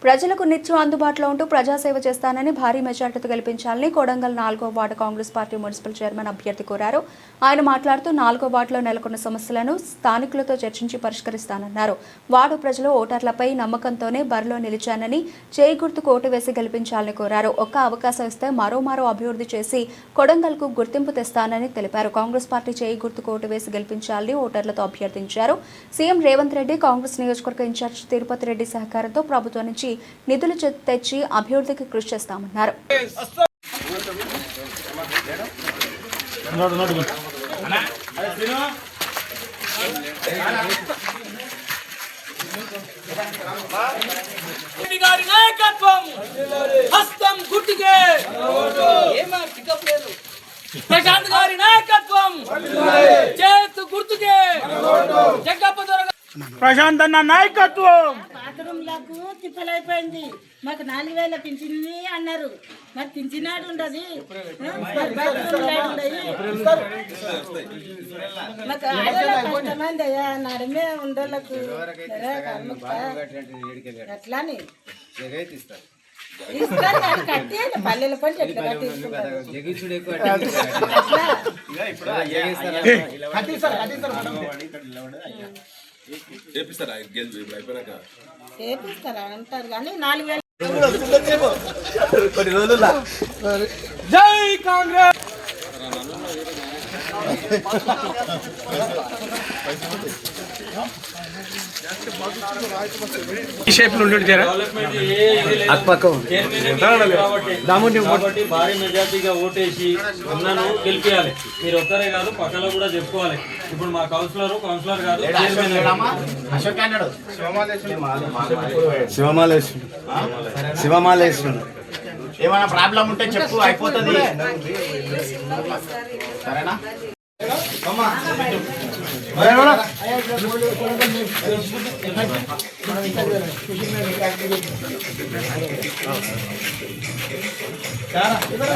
ప్రజలకు నిత్యం అందుబాటులో ఉంటూ ప్రజాసేవ చేస్తానని భారీ మెజార్టీతో గెలిపించాలని కొడంగల్ 4వ ward Congress party municipal chairman అభ్యర్థి కోరారు. ఆయన మాట్లాడుతూ 4వ వార్డులో నెలకొన్న సమస్యలను స్థానికులతో చర్చించి పరిష్కరిస్తానన్నారు. వార్డు ప్రజలు ఓటర్లపై నమ్మకంతోనే బరిలో నిలిచానని చేయి గుర్తుకు ఓటు వేసి గెలిపించాలని కోరారు. ఒక్క అవకాశం ఇస్తే మరోమారో అభివృద్ధి చేసి కొడంగల్కు గుర్తింపు తెస్తానని తెలిపారు. కాంగ్రెస్ పార్టీ చేయి గుర్తుకు ఓటు వేసి గెలిపించాలని ఓటర్లతో అభ్యర్థించారు. సీఎం రేవంత్ రెడ్డి, కాంగ్రెస్ నియోజకవర్గ ఇన్ఛార్జ్ తిరుపతి రెడ్డి సహకారంతో ప్రభుత్వం నుంచి నిధులు తెచ్చి అభివృద్ధికి కృషి చేస్తామన్నారు. ప్రశాంత్ గారి నాయకత్వం చేతు గుర్తుకే ప్రశాంత్ అన్న నాయకత్వం. బాత్రూంలకు తిప్పలైపోయింది. మాకు 4000 పింఛని అన్నారు. మరి పింఛనాడు ఉండదు, మాకు కష్టమంది అయ్యా. నడమే ఉండలకు అట్లాని ఇస్తారు కానీ కట్టి పల్లెల పని చెట్లు చేపిస్తారా అంటారు కానీ 4000 జై కాంగ్రెస్. కాబట్టి భారీ మెజార్టీగా ఓటేసి అన్నను గెలిపించాలి. మీరు ఒక్కరే కాదు, పక్కన కూడా చెప్పుకోవాలి. ఇప్పుడు మా కౌన్సిలర్ కాదు, శివమాలేశ్వరుడు ఏమైనా ప్రాబ్లం ఉంటే చెప్పు, అయిపోతుంది. సరేనా? అందరూ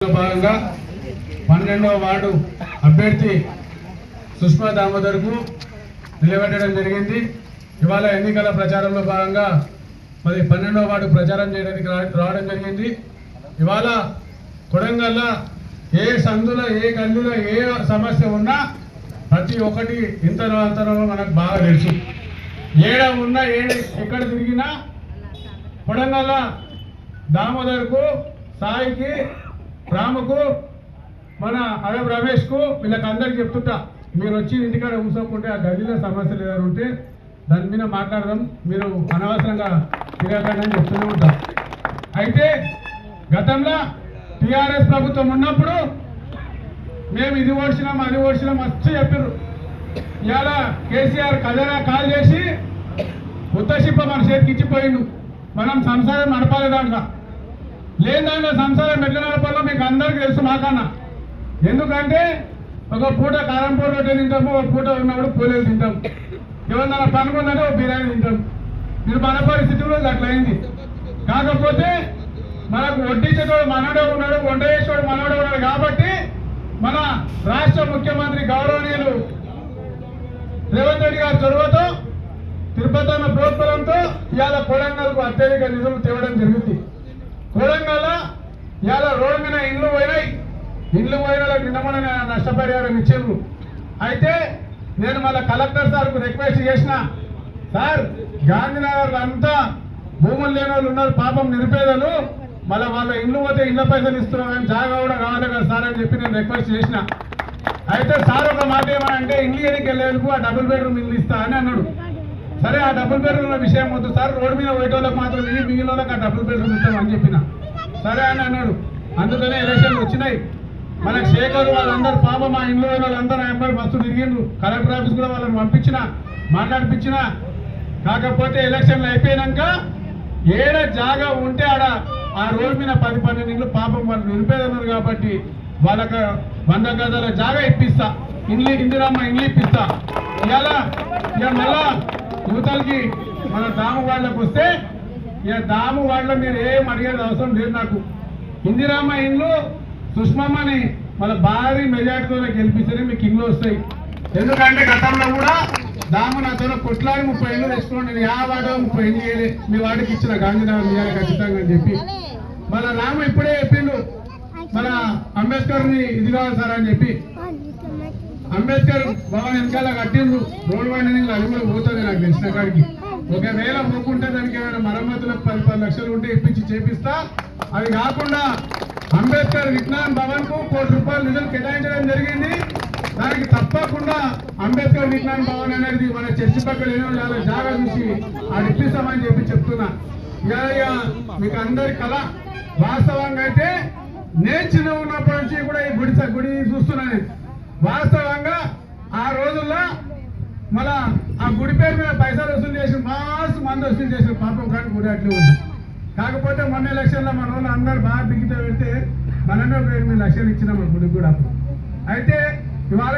సార్ భాగంగా 12వ వార్డు అభ్యర్థి సుష్మా దామోదర్కు నిలబెట్టడం జరిగింది. ఇవాళ ఎన్నికల ప్రచారంలో భాగంగా 12వ వార్డు ప్రచారం చేయడానికి రావడం జరిగింది. ఇవాళ కొడంగల్ల ఏ సందులో ఏ గల్లీలో ఏ సమస్య ఉన్నా ప్రతి ఒక్కటి ఇంతలో అంతలో మనకు బాగా తెలుసు. ఏడ ఉన్నా ఎక్కడ తిరిగినా కొడంగల్ల దామోదర్కు, సాయికి, రాముకు, మన అరబ్ రమేష్కు వీళ్ళకి అందరికి చెప్తుంటా, మీరు వచ్చి ఇంటికాడ కూర్చోకుంటే ఆ గదిలో సమస్యలు ఏదైనా ఉంటే దాని మీద మాట్లాడదాం, మీరు అనవసరంగా తిరగకండి అని చెప్తూనే ఉంటాం. అయితే గతంలో టీఆర్ఎస్ ప్రభుత్వం ఉన్నప్పుడు మేము ఇది ఓడిచినాం అది ఓడిచినాం మస్తు చెప్పారు. ఇవాళ కేసీఆర్ ఖజానా కాల్ చేసి ఉత్తశిప్ప మన చేతికి ఇచ్చిపోయిండు. మనం సంసారం నడపాలి, దాంట్లో లేని దాంట్లో సంసారం ఎట్లా నడపాలో మీకు అందరికీ తెలుసు మాకన్నా. ఎందుకంటే ఒక పూట కారం పూట రొట్టె తింటాము, ఒక పూట ఉన్నప్పుడు పూలేలు తింటాం, ఏమన్నా పనుకుందంటే ఒక బిర్యానీ తింటాం. మీరు మన పరిస్థితుల్లో అట్లయింది. కాకపోతే మనకు వడ్డించేటోడు మనోడే ఉన్నాడు, వంట చేసేవాడు మనోడే ఉన్నాడు. కాబట్టి మన రాష్ట్ర ముఖ్యమంత్రి గౌరవనీయులు రేవంత్ రెడ్డి గారి చొరవతో, తిరుపతి అన్న ప్రోత్సాహంతో ఇవాళ కొడంగల్కు అత్యధిక నిధులు తేవడం జరిగింది. కొడంగల్ ఇవాళ రోడ్డు మీద ఇండ్లు పోయినాయి. ఇండ్లు పోయిన నిన్న మొన్న నష్టపరిహారం ఇచ్చారు. అయితే నేను మళ్ళీ కలెక్టర్ సార్కు రిక్వెస్ట్ చేసిన, సార్ గాంధీనగర్లో అంతా భూములు లేని వాళ్ళు ఉన్నారు, పాపం నిరుపేదలు, మళ్ళీ వాళ్ళ ఇండ్లు పోతే ఇండ్ల పైసలు ఇస్తున్నాం కానీ జాగా కూడా కావాలి కదా సార్ అని చెప్పి నేను రిక్వెస్ట్ చేసిన. అయితే సార్ ఒక మాట ఏమనంటే ఇండ్లు ఎన్నిక వెళ్ళేందుకు ఆ డబుల్ బెడ్రూమ్ ఇల్లు ఇస్తా అని అన్నాడు. సరే ఆ డబుల్ బెడ్రూమ్ విషయం వద్దు సార్, రోడ్డు మీద పోయేటోళ్ళకి మాత్రం మిగిలిన వాళ్ళకి ఆ డబుల్ బెడ్రూమ్ ఇస్తామని చెప్పిన. సరే అని అన్నాడు. అందుకనే ఎలక్షన్లు వచ్చినాయి. మన శేఖర్ వాళ్ళందరూ పాపం మా ఇంట్లో వాళ్ళందరూ ఎంబడి మస్తు తిరిగిండ్రు. కలెక్టర్ ఆఫీస్ కూడా వాళ్ళని పంపించిన మాట్లాడిపించిన. కాకపోతే ఎలక్షన్లు అయిపోయినాక ఏడ జాగా ఉంటే ఆడ ఆ రోజు మీద 10-12 ఇళ్ళు పాపం వాళ్ళు నిలిపేదన్నారు కాబట్టి వాళ్ళకి 100 గజాల జాగా ఇప్పిస్తా, ఇందిరమ్మ ఇండ్లు ఇప్పిస్తా. ఇక మళ్ళా యువతలకి మన దాము వాళ్ళకి వస్తే ఇక దాము వాళ్ళ మీరు ఏం అడిగేది అవసరం లేదు. నాకు ఇందిరమ్మ ఇండ్లు సుష్మమ్మని మన భారీ మెజార్టీతో గెలిపిస్తేనే మీకు ఇండ్లు వస్తాయి. ఎందుకంటే గతంలో కూడా దాము నాతో కొట్లాడి 30 ఏళ్ళు తెచ్చుకోండి, నేను 50 వాడు 30 ఏళ్ళు చేయలే, మీ వాడికి ఇచ్చిన గాంధీనగర్ చేయాలి ఖచ్చితంగా అని చెప్పి. మన రాము ఇప్పుడే చెప్పిండు మన అంబేద్కర్ని ఇది కావాలి సార్ అని చెప్పి. అంబేద్కర్ భవన్ వెనకాల కట్టిండ్రు, రోడ్ వైండింగ్ అది కూడా పోతుంది నాకు తెలిసిన కాడికి. ఒకవేళ పోకుంటే దానికి ఏమైనా మరమ్మతులకు 10 లక్షలు ఉంటే ఇప్పించి చేపిస్తా. అది కాకుండా అంబేద్కర్ విజ్ఞాన్ భవన్ కు ₹1 కోటి నిధులు కేటాయించడం జరిగింది. దానికి తప్పకుండా అంబేద్కర్ విజ్ఞాన్ భవన్ అనేది మన చర్చి పక్కన చాలా జాగా చూసి అది ఇప్పిస్తామని చెప్పి చెప్తున్నా. మీకు అందరి కళ వాస్తవంగా అయితే నేను చిన్న ఉన్నప్పటి నుంచి కూడా ఈ గుడి చూస్తున్నాను. వాస్తవంగా ఆ రోజుల్లో మళ్ళా ఆ గుడి పేరు మీద పైసలు వసూలు చేసి మాస్ మంది వసూలు చేసిన పాపం కానీ గుడి అట్లే ఉంది. కాకపోతే మొన్న ఎలక్షన్లో మన వాళ్ళు అందరు బాగా బిగితే పెడితే మనమే 8 లక్షలు ఇచ్చినాం ఆ గుడికి కూడా. అప్పుడు అయితే ఇవాళ